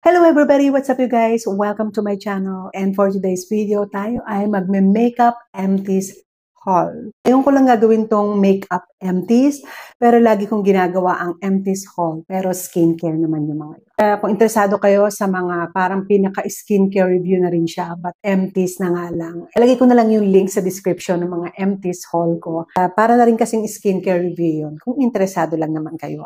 Hello everybody! What's up you guys? Welcome to my channel. And for today's video, tayo ay magme-makeup empties haul. Ngayon ko lang gagawin tong makeup empties, pero lagi kong ginagawa ang empties haul. Pero skincare naman yung mga yun. Kung interesado kayo sa mga parang pinaka-skincare review na rin siya, but empties na nga lang. Ilagay ko na lang yung link sa description ng mga empties haul ko. Para na rin kasing skincare review yun. Kung interesado lang naman kayo.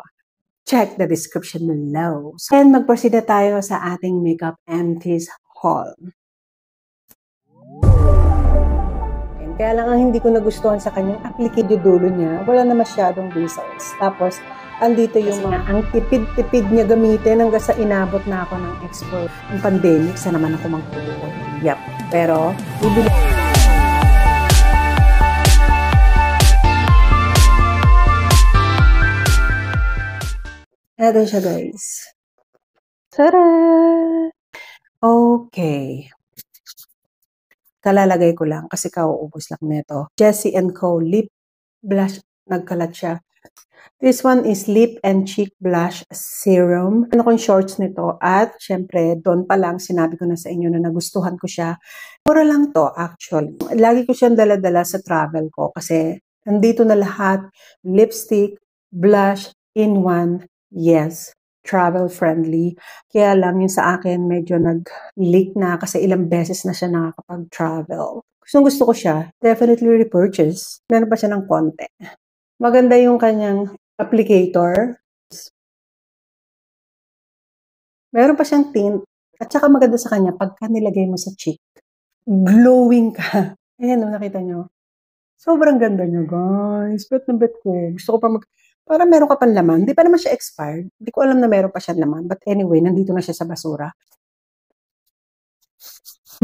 Check the description below. So, and mag-proceed na tayo sa ating makeup empties haul. And kaya lang ang hindi ko nagustuhan sa kanyang applique dulo niya, wala na masyadong results. Tapos, andito yung mga ang tipid-tipid niya gamitin hanggang sa inabot na ako ng export. Ang pandemic, sa naman ako magpupo. Yep. Pero, bibili. Ito siya guys. Tara! Okay. Kalalagay ko lang kasi kauubos lang nito. Jessie & Co. Lip Blush. Nagkalat siya. This one is Lip and Cheek Blush Serum. Ano kong shorts nito? At syempre, doon pa lang sinabi ko na sa inyo na nagustuhan ko siya. Mura lang to actually. Lagi ko siyang dala-dala sa travel ko kasi nandito na lahat. Lipstick, blush, in one. Yes, travel friendly. Kaya lang yung sa akin medyo nag-leak na kasi ilang beses na siya nakakapag-travel. Gusto ko siya. Definitely repurchase. Meron pa siya ng konti. Maganda yung kanyang applicator. Meron pa siyang tint. At saka maganda sa kanya pagka nilagay mo sa cheek. Glowing ka. Ayan o, nakita nyo. Sobrang ganda niya guys. Bet na bet ko. Gusto ko pa para meron ka pang laman. Hindi pa naman siya expired. Hindi ko alam na meron pa siya laman. But anyway, nandito na siya sa basura.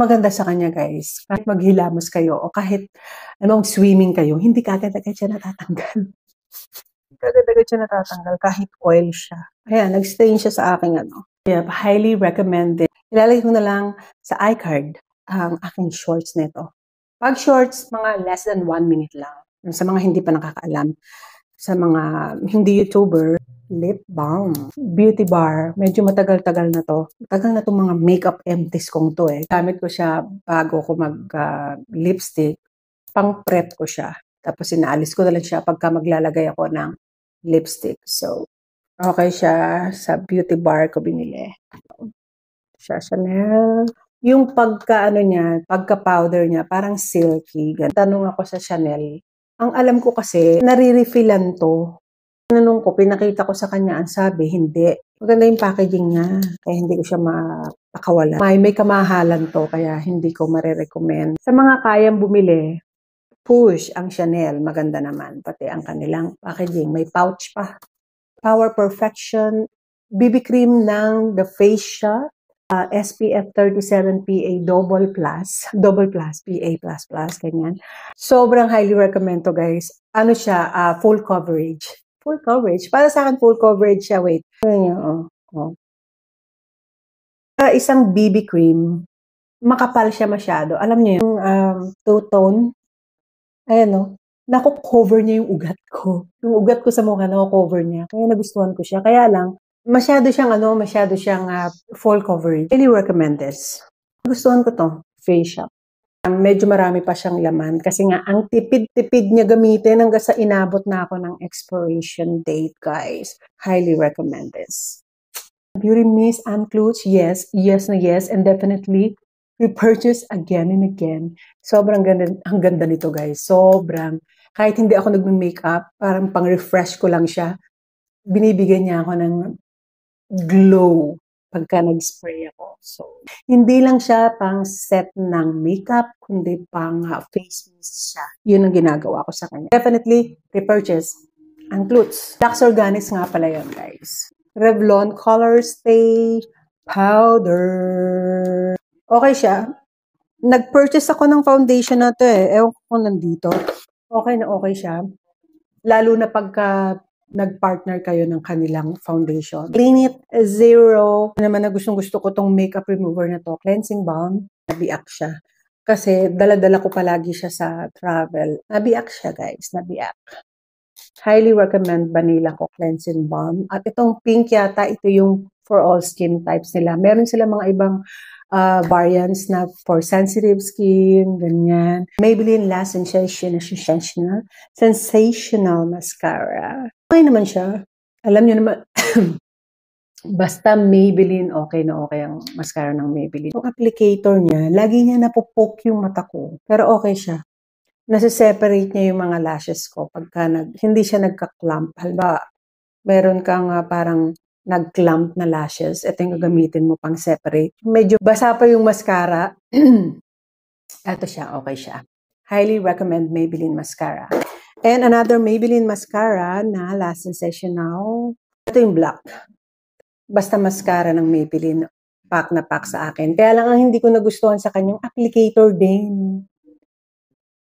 Maganda sa kanya guys. Kahit maghilamos kayo o kahit anong swimming kayo, hindi kagad-agad siya natatanggal. Kagad-agad siya natatanggal kahit oil siya. Ayan, nag-stain siya sa aking ano. Yeah, highly recommended. Ilalagay ko na lang sa iCard ang aking shorts nito. Pag shorts, mga less than 1 minute lang. Sa mga hindi pa nakakaalam. Sa mga hindi YouTuber, lip balm, beauty bar. Medyo matagal-tagal na to. Matagal na itong mga makeup empties kong to eh. Gamit ko siya bago ko mag-lipstick. Pang-prep ko siya. Tapos inaalis ko na lang siya pagka maglalagay ako ng lipstick. So, okay siya sa beauty bar ko binili. Siya Chanel. Yung pagka-ano niya, pagka-powder niya, parang silky. Tanong ako sa Chanel. Ang alam ko kasi, nare-refillan to. Tanong ko, pinakita ko sa kanya, ang sabi, hindi. Maganda yung packaging niya, kaya hindi ko siya mapakawalan. May kamahalan to, kaya hindi ko marirecommend. Sa mga kayang bumili, push ang Chanel, maganda naman. Pati ang kanilang packaging, may pouch pa. Power Perfection, BB cream ng The Face Shop. SPF 37 PA double plus, PA++, ganyan. Sobrang highly recommend to guys. Ano siya, full coverage. Full coverage. Para sa akin, full coverage siya. Wait. Isang BB cream, makapal siya masyado. Alam niyo yung two-tone. Ayan o. Naku-cover niya yung ugat ko. Yung ugat ko sa mukha, naku-cover niya. Kaya nagustuhan ko siya. Kaya lang, masyado siyang full coverage. Really recommend this. Gustuhan ko to, Face Shop. Medyo marami pa siyang laman kasi nga ang tipid-tipid niya gamitin hanggang sa inabot na ako ng expiration date, guys. Highly recommend this. Beauty Mist and Clothes, yes, and definitely repurchase again and again. Sobrang ganda, ang ganda nito, guys. Sobrang, kahit hindi ako nag-makeup, parang pang-refresh ko lang siya. Binibigyan niya ako ng glow pagka nag-spray ako. So, hindi lang siya pang set ng makeup, kundi pang face mist siya. Yun ang ginagawa ko sa kanya. Definitely, repurchase ang Clothes. Lux Organics nga pala yun, guys. Revlon Color Stay Powder. Okay siya. Nag-purchase ako ng foundation na to eh. Ewan ko kung nandito. Okay na okay siya. Lalo na pagka nag-partner kayo ng kanilang foundation. Clinique Zero. Naman na gustong-gusto ko tong makeup remover na to. Cleansing balm. Nabiak siya. Kasi dala-dala ko palagi siya sa travel. Nabiak siya guys. Nabiak. Highly recommend Vanilla ko cleansing balm. At itong pink yata, ito yung for all skin types nila. Meron sila mga ibang variants na for sensitive skin, ganyan. Maybelline Last Sensational Mascara. Okay naman siya. Alam niyo naman, basta Maybelline, okay na okay ang mascara ng Maybelline. Yung applicator niya, lagi niya napopoke yung mata ko. Pero okay siya. Nasa-separate niya yung mga lashes ko pagka hindi siya nagka-clump. Halimbawa, meron kang parang nag-clump na lashes. Ito yung gagamitin mo pang separate. Medyo basa pa yung mascara. Ito siya, okay siya. Highly recommend Maybelline mascara. And another Maybelline mascara na Last Sensational. Ito yung black. Basta mascara ng Maybelline. Pack na pack sa akin. Kaya lang ang hindi ko nagustuhan sa kanyang applicator din.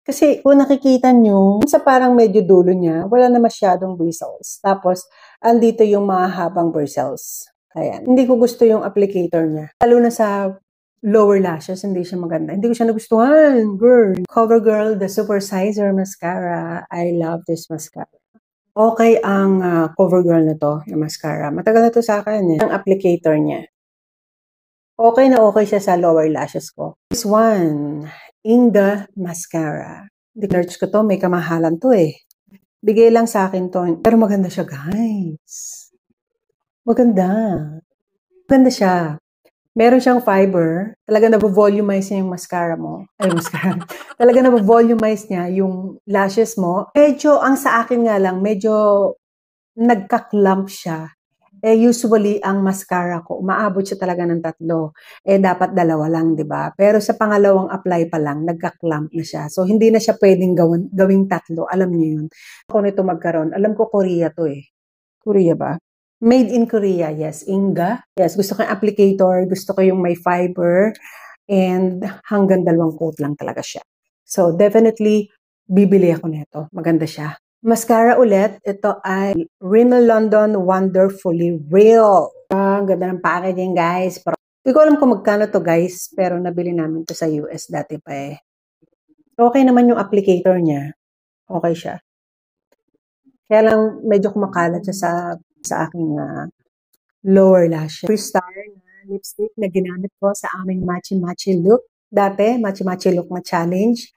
Kasi kung nakikita nyo, sa parang medyo dulo niya, wala na masyadong bristles. Tapos, andito yung mga habang bristles. Ayan. Hindi ko gusto yung applicator niya. Lalo na sa lower lashes, hindi siya maganda. Hindi ko siya nagustuhan, girl. CoverGirl, the Super Sizer Mascara. I love this mascara. Okay ang CoverGirl na to, na mascara. Matagal na to sa akin. Ang applicator niya. Okay na okay siya sa lower lashes ko. This one, Inga Mascara. Di-search ko to, may kamahalan to eh. Bigay lang sa akin to. Pero maganda siya, guys. Maganda. Maganda siya. Meron siyang fiber. Talaga na-volumize niya yung mascara mo. Ay, mascara. Talaga na-volumize niya yung lashes mo. Medyo, ang sa akin nga lang, medyo nagka-clump siya. Usually, ang mascara ko, umaabot siya talaga ng 3. Dapat 2 lang, di ba? Pero sa pangalawang apply pa lang, nagka-clump na siya. So, hindi na siya pwedeng gawing 3. Alam niyo yun. Kung ito magkaroon, alam ko Korea to eh. Korea ba? Made in Korea, yes. Inga. Yes, gusto ko yung applicator. Gusto ko yung may fiber. And hanggang 2 coat lang talaga siya. So, definitely, bibili ako nito. Maganda siya. Mascara ulit, ito ay Rimmel London Wonderfully Real. Ang ganda ng packaging, guys. Hindi ko alam kung magkano to, guys, pero nabili namin to sa US dati pa eh. Okay naman yung applicator niya. Okay siya. Kaya lang medyo kumakalat siya sa aking lower lashes. Freestar na lipstick na ginamit ko sa aming matchy-matchy look. Dati, matchy-matchy look na challenge.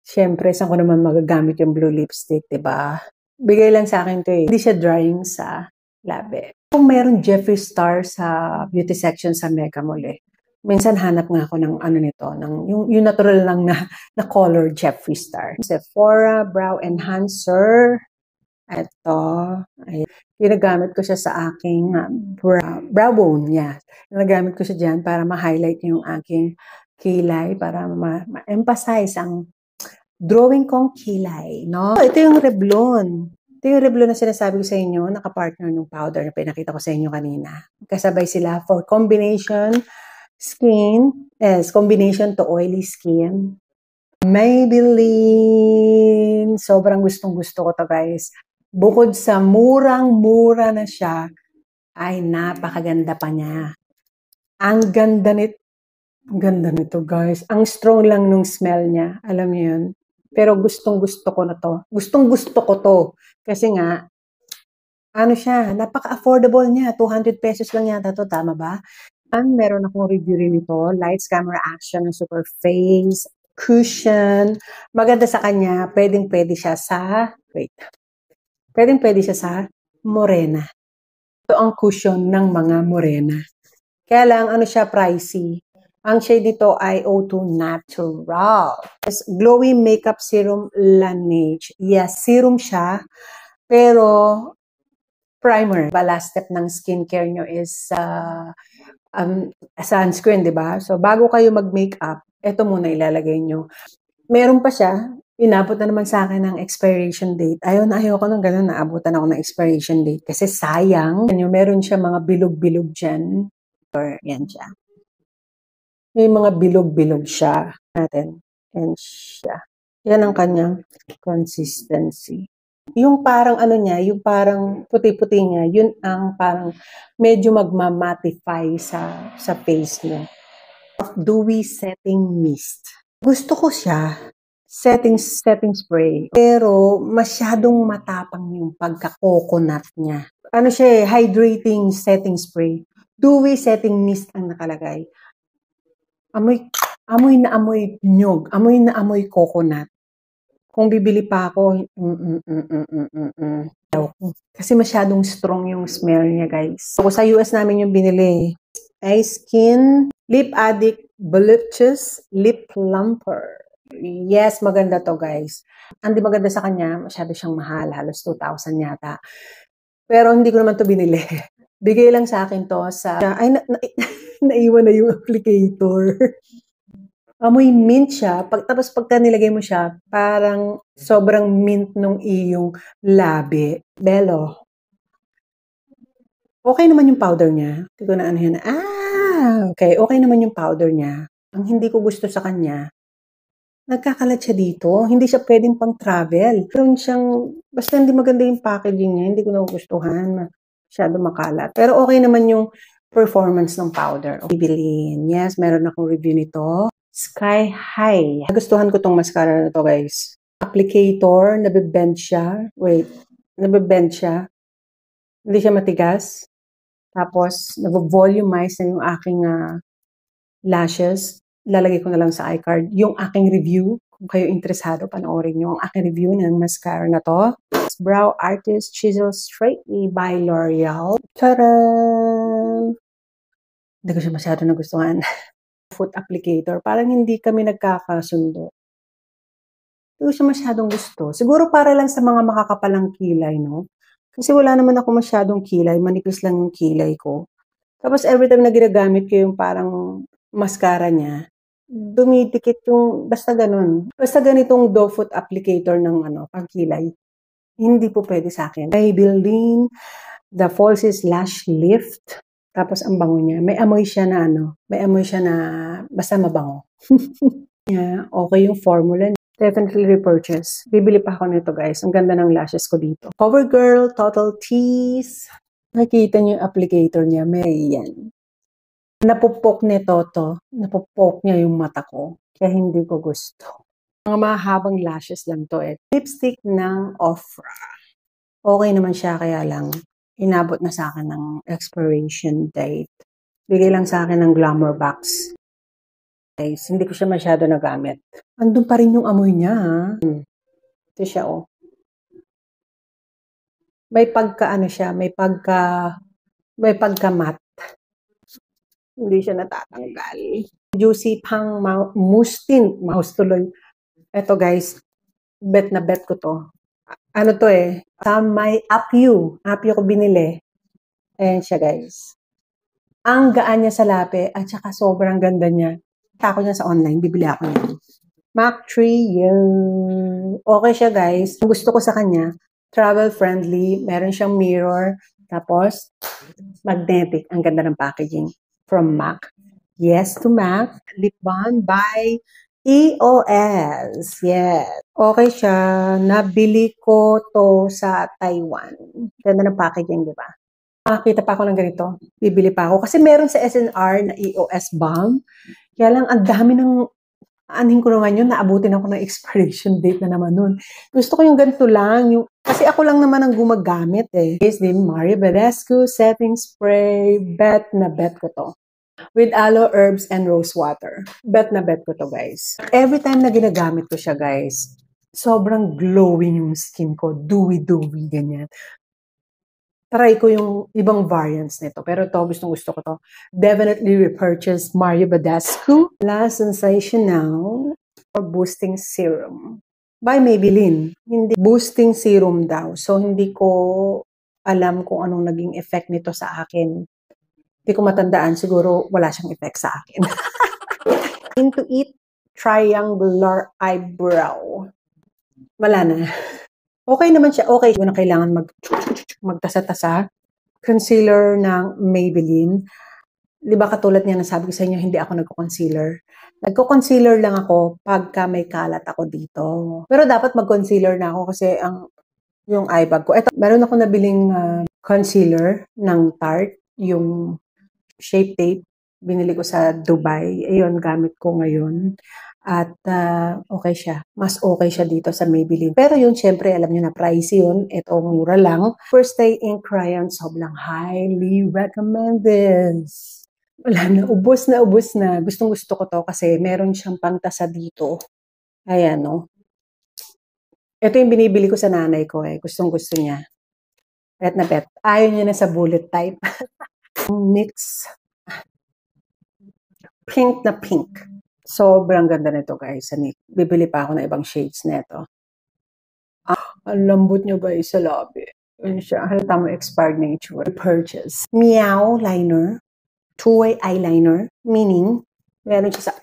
Siyempre, saan ko naman magagamit yung blue lipstick, diba? Bigay lang sa akin to eh. Hindi siya drying sa labi. Kung meron Jeffree Star sa beauty section sa Mega Mall eh, minsan hanap nga ako ng ano nito, yung natural lang na color Jeffree Star. Sephora Brow Enhancer. Ito. Ay, ginagamit ko siya sa aking brow bone. Yeah. Ginagamit ko siya dyan para ma-highlight yung aking kilay, para ma-emphasize ang drawing kong kilay, no? Ito yung Revlon. Ito yung Revlon na sinasabi ko sa inyo, nakapartner ng powder na pinakita ko sa inyo kanina. Kasabay sila for combination skin, combination to oily skin. Maybelline. Sobrang gustong-gusto ko to, guys. Bukod sa murang-mura na siya, ay napakaganda pa niya. Ang ganda nito, guys. Ang strong lang nung smell niya. Alam niyo yun? Pero gustong-gusto ko na to. Gustong-gusto ko to. Kasi nga, ano siya, napaka-affordable niya. 200 pesos lang yata to, tama ba? Meron akong review rin nito. Lights, camera, action, super face, cushion. Maganda sa kanya. Pwedeng-pwede siya sa, pwedeng-pwede siya sa morena. Ito ang cushion ng mga morena. Kaya lang, ano siya, pricey. Ang shade nito ay O2 Natural. Yes, Glowy Makeup Serum Laneige. Yes, serum siya. Pero, primer. Last step ng skincare nyo is sunscreen, di ba? So, bago kayo mag-makeup, ito muna ilalagay nyo. Meron pa siya. Inabot na naman sa akin ng expiration date. Ayaw ko nang ganun. Naabutan ako ng expiration date. Kasi sayang. Meron siya mga bilog-bilog dyan. Or, yan siya. May mga bilog-bilog siya natin. And siya. Yan ang kanyang consistency. Yung parang ano niya, yung parang puti-puti niya, yun ang parang medyo magmamatify sa face niya. Dewy Setting Mist. Gusto ko siya. Setting spray. Pero masyadong matapang yung pagka-coconut niya. Ano siya hydrating setting spray. Dewy setting mist ang nakalagay. Amoy na amoy nyog, amoy na amoy coconut. Kung bibili pa ako, kasi masyadong strong yung smell niya, guys. So, sa US namin yung binili. iSkin Lip Addict Voluptuous Lip Plumper. Yes, maganda to, guys. Ang di maganda sa kanya, masyado siyang mahal. Halos 2,000 yata. Pero hindi ko naman to binili. Bigay lang sa akin to sa... Ay, naiwan na yung applicator. Amoy mint siya. Tapos pagka nilagay mo siya, parang sobrang mint nung iyong labi. Belo. Okay naman yung powder niya. Hindi ko na ano yan. Okay. Okay naman yung powder niya. Ang hindi ko gusto sa kanya, nagkakalat siya dito. Hindi siya pwedeng pang travel. Pero siyang, basta hindi maganda yung packaging niya, hindi ko nagugustuhan. Masyado makalat. Pero okay naman yung performance ng powder. Maybelline. Yes, meron akong review nito. Sky High. Nagustuhan ko tong mascara na to, guys. Applicator, nabibend siya. Wait, nabibend siya. Hindi siya matigas. Tapos, nag-volumize na yung aking lashes. Lalagay ko na lang sa iCard yung aking review. Kung kayo interesado, panoorin nyo ang aking review ng mascara na to. Brow Artist Chisel Straightly by L'Oreal. Tadaan! Hindi ko siya masyado nagustuhan. Foot applicator. Parang hindi kami nagkakasundo. Hindi ko siya masyadong gusto. Siguro para lang sa mga makakapalang kilay, no? Kasi wala naman ako masyadong kilay. Manipis lang yung kilay ko. Tapos every time na ginagamit ko yung parang mascara niya, dumidikit yung, basta ganun. Basta ganitong doe foot applicator ng pangkilay. Hindi po pwede sa akin. Maybelline, the Falsies Lash Lift. Tapos ang bango niya. May amoy siya na may amoy siya na basta mabango. Yeah, okay yung formula. Definitely repurchase. Bibili pa ako nito, guys. Ang ganda ng lashes ko dito. CoverGirl Total Tease. Nakikita niyo yung applicator niya. May yan. Napupok nito to. Napupok niya yung mata ko. Kaya hindi ko gusto. Mga mahabang lashes lang to eh. Lipstick ng Ofra. Okay naman siya, kaya lang inabot na sa akin ng expiration date. Bigay lang sa akin ng Glamour Box. Guys, hindi ko siya masyado nagamit. Andun pa rin yung amoy niya, ha? Ito siya, oh. May pagka siya, may pagka matte. Hindi siya natatanggal. Juicy pang mousse tint. Mouse tuloy. Ito, guys, bet na bet ko to. Ano to eh? Sa may Apyu. Apyu ko binili. Ayan siya, guys. Ang gaan niya sa labi at saka sobrang ganda niya. Tako niya sa online, bibili ako niya. MAC Trio. Okay siya, guys. Ang gusto ko sa kanya, travel friendly, meron siyang mirror, tapos magnetic. Ang ganda ng packaging from MAC. Yes to MAC. Lip balm by EOS. Yes. Okay siya. Nabili ko to sa Taiwan. Ganda ng packaging, di ba? Makakita pa ako ng ganito. Bibili pa ako. Kasi meron sa SNR na EOS balm. Kaya lang, ang dami ng aning ko naman yun, naabutin ako ng expiration date na naman nun. Gusto ko yung ganito lang. Kasi ako lang naman ang gumagamit eh. Is din Mario Badescu Setting Spray. Bet na bet ko to. With aloe, herbs, and rose water. Bet na bet ko to, guys. Every time na ginagamit ko siya, guys, sobrang glowing yung skin ko. Dewy, ganyan. Try ko yung ibang variants nito. Pero ito, gusto ko to. Definitely repurchase Mario Badescu. La Sensational Boosting Serum by Maybelline. Hindi boosting serum daw. So, hindi ko alam kung anong naging effect nito sa akin. Hindi ko matandaan. Siguro wala siyang effect sa akin. Into It Triangular Eyebrow. Wala na. Okay naman siya. Okay. Hindi na kailangan magtasa-tasa. Concealer ng Maybelline. Di ba katulad niya nasabi ko sa inyo, hindi ako nagko-concealer. Nagko-concealer lang ako pagka may kalat ako dito. Pero dapat mag-concealer na ako kasi yung eye bag ko. Ito, meron ako nabiling concealer ng Tarte. Yung Shape Tape. Binili ko sa Dubai. Ayun, gamit ko ngayon. At okay siya. Mas okay siya dito sa Maybelline. Pero yun, syempre, alam niyo na pricey yun. Ito, mura lang. First Day Ink Crayon, sobrang highly recommend this. Wala na, ubos na, ubos na. Gustong gusto ko to kasi meron siyang pangtasa dito. Ayan, no? Ito yung binibili ko sa nanay ko eh. Gustong gusto niya. Bet na bet. Ayaw niya na sa bullet type. Mix. Pink na pink. Sobrang ganda nito guys. Bibili pa ako ng ibang shades nito. Ang lambot niya ba sa labi. Yun siya. Halata mo expired nature. Purchase. Meow liner. Two-way eyeliner. Meaning, meron siya sa,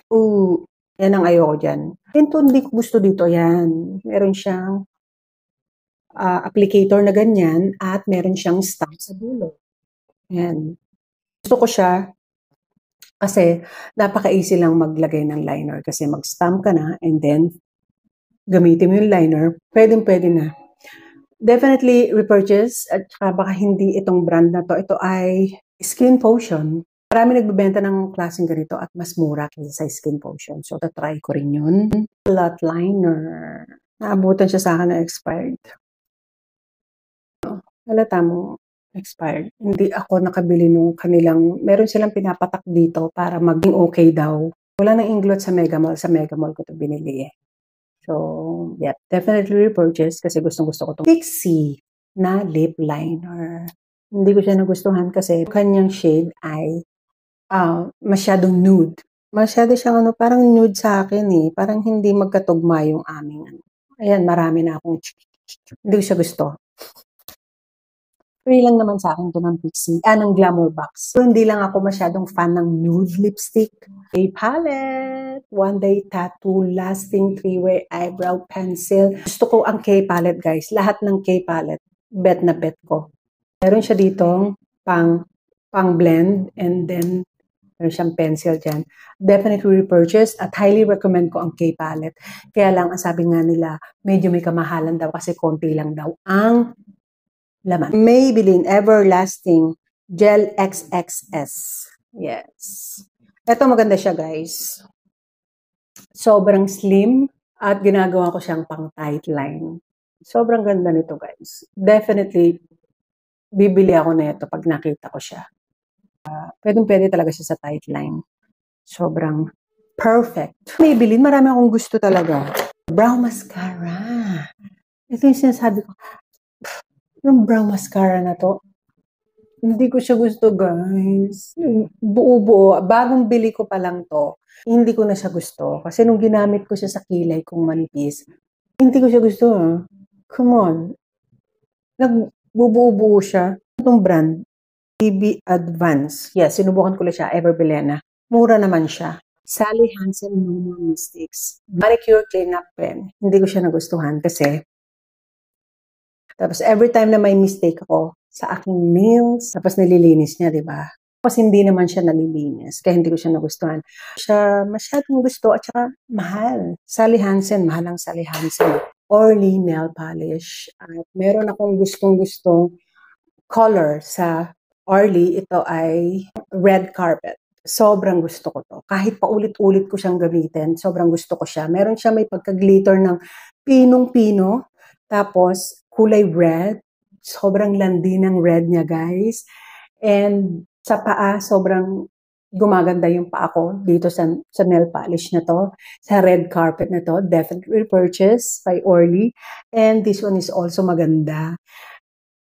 yan ang ayoko dyan. Ito, hindi ko gusto dito. Yan. Meron siyang applicator na ganyan at meron siyang stamp sa dulo. Yan. Gusto ko siya kasi napaka-easy lang maglagay ng liner kasi mag-stamp ka na and then gamitin mo yung liner, pwede na. Definitely repurchase at saka baka hindi itong brand na to. Ito ay Skin Potion. Marami nagbebenta ng klaseng ganito at mas mura kaysa sa Skin Potion. So, try ko rin yun. Lot liner. Naabutan siya sa akin na expired. Halata mo expired. Hindi ako nakabili nung kanilang, meron silang pinapatak dito para maging okay daw. Wala nang Inglot sa Mega Mall. Sa Mega Mall ko ito binili eh. So, yeah, definitely repurchase kasi gustong-gusto ko ito. Pixie na lip liner. Hindi ko siya nagustuhan kasi kanyang shade ay masyadong nude. Masyado siyang parang nude sa akin eh. Parang hindi magkatugma yung aming Ayan, marami na akong hindi ko siya gusto. Free lang naman sa akin ito ng Pixie. Ng Glamour Box. So, hindi lang ako masyadong fan ng nude lipstick. K-Palette. One Day Tattoo Lasting 3-Way Eyebrow Pencil. Gusto ko ang K-Palette, guys. Lahat ng K-Palette. Bet na bet ko. Meron siya ditong pang blend and then meron siyang pencil dyan. Definitely repurchase at highly recommend ko ang K-Palette. Kaya lang, ang sabi nga nila, medyo may kamahalan daw kasi konti lang daw ang laman. Maybelline Everlasting Gel XXS. Yes. Ito maganda siya guys. Sobrang slim at ginagawa ko siyang pang tight line. Sobrang ganda nito guys. Definitely bibili ako nito pag nakita ko siya. Pwede talaga siya sa tight line. Sobrang perfect. Maybelline, marami akong gusto talaga. Brow mascara. Ito yung sinasabi ko. Yung brow mascara na to, hindi ko siya gusto, guys. Buo-buo. Bagong bili ko pa lang to. Hindi ko na siya gusto. Kasi nung ginamit ko siya sa kilay kong manipis, hindi ko siya gusto. Come on. Nagbubuo-buo siya. Itong brand, BB Advance. Yes, sinubukan ko lang siya. Everbelena. Mura naman siya. Sally Hansen No More Mistakes. Manicure Cleanup Pen. Hindi ko siya nagustuhan kasi tapos every time na may mistake ako sa aking nails, tapos nililinis niya, di ba? Tapos hindi naman siya nalilinis, kaya hindi ko siya nagustuhan. Siya masyadong gusto at saka mahal. Sally Hansen, mahal ang Sally Hansen. Orly Nail Polish. At meron akong gustong-gustong color sa Orly. Ito ay red carpet. Sobrang gusto ko to. Kahit paulit-ulit ko siyang gamitin, sobrang gusto ko siya. Meron siya may pagka-glitter ng pinong-pino. Tapos, kulay red. Sobrang landi ng red niya, guys. And sa paa, sobrang gumaganda yung paa ko dito sa nail polish na to. Sa red carpet na to. Definitely purchase by Orly. And this one is also maganda.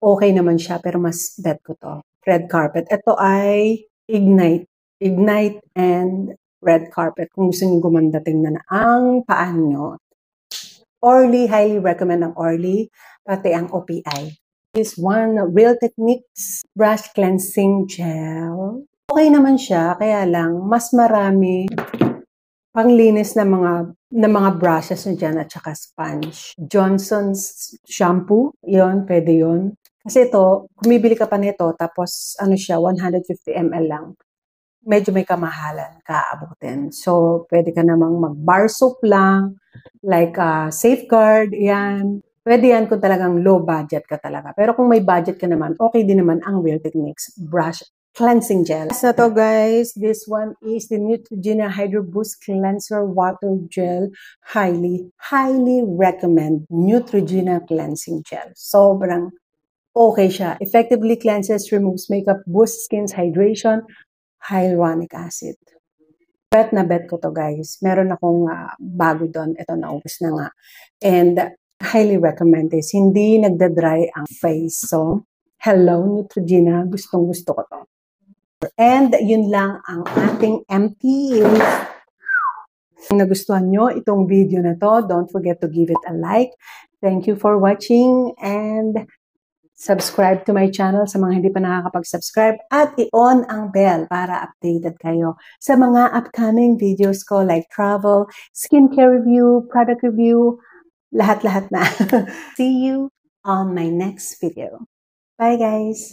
Okay naman siya, pero mas bet ko to. Red carpet. Ito ay Ignite. Ignite and red carpet. Kung gusto niyo gumanda, tingnan na ang paa nyo. Orly, highly recommend ang Orly, pati ang OPI. This one, Real Techniques Brush Cleansing Gel. Okay naman siya, kaya lang, mas marami panglinis na mga brushes na dyan at saka sponge. Johnson's shampoo, yon pwede yon. Kasi ito, kumibili ka pa nito, tapos ano siya, 150 ml lang. Medyo may kamahalan kaabutin. So, pwede ka namang mag-bar soap lang, like Safeguard, yan. Pwede yan kung talagang low budget ka talaga. Pero kung may budget ka naman, okay din naman ang Real Techniques Brush cleansing gel. So to guys, this one is the Neutrogena Hydro Boost Cleanser Water Gel. Highly recommend Neutrogena Cleansing Gel. Sobrang okay siya. Effectively cleanses, removes makeup, boosts skin's hydration, hyaluronic acid. Bet na bet ko to guys. Meron akong bago doon. Ito naubos na nga. And highly recommend this. Hindi nagda-dry ang face. So, hello Neutrogena. Gustong gusto ko to. And yun lang ang ating empty. Kung nagustuhan nyo itong video na to, don't forget to give it a like. Thank you for watching and subscribe to my channel sa mga hindi pa nakakapag-subscribe at i-on ang bell para updated kayo sa mga upcoming videos ko like travel, skincare review, product review, lahat-lahat na. See you on my next video. Bye guys!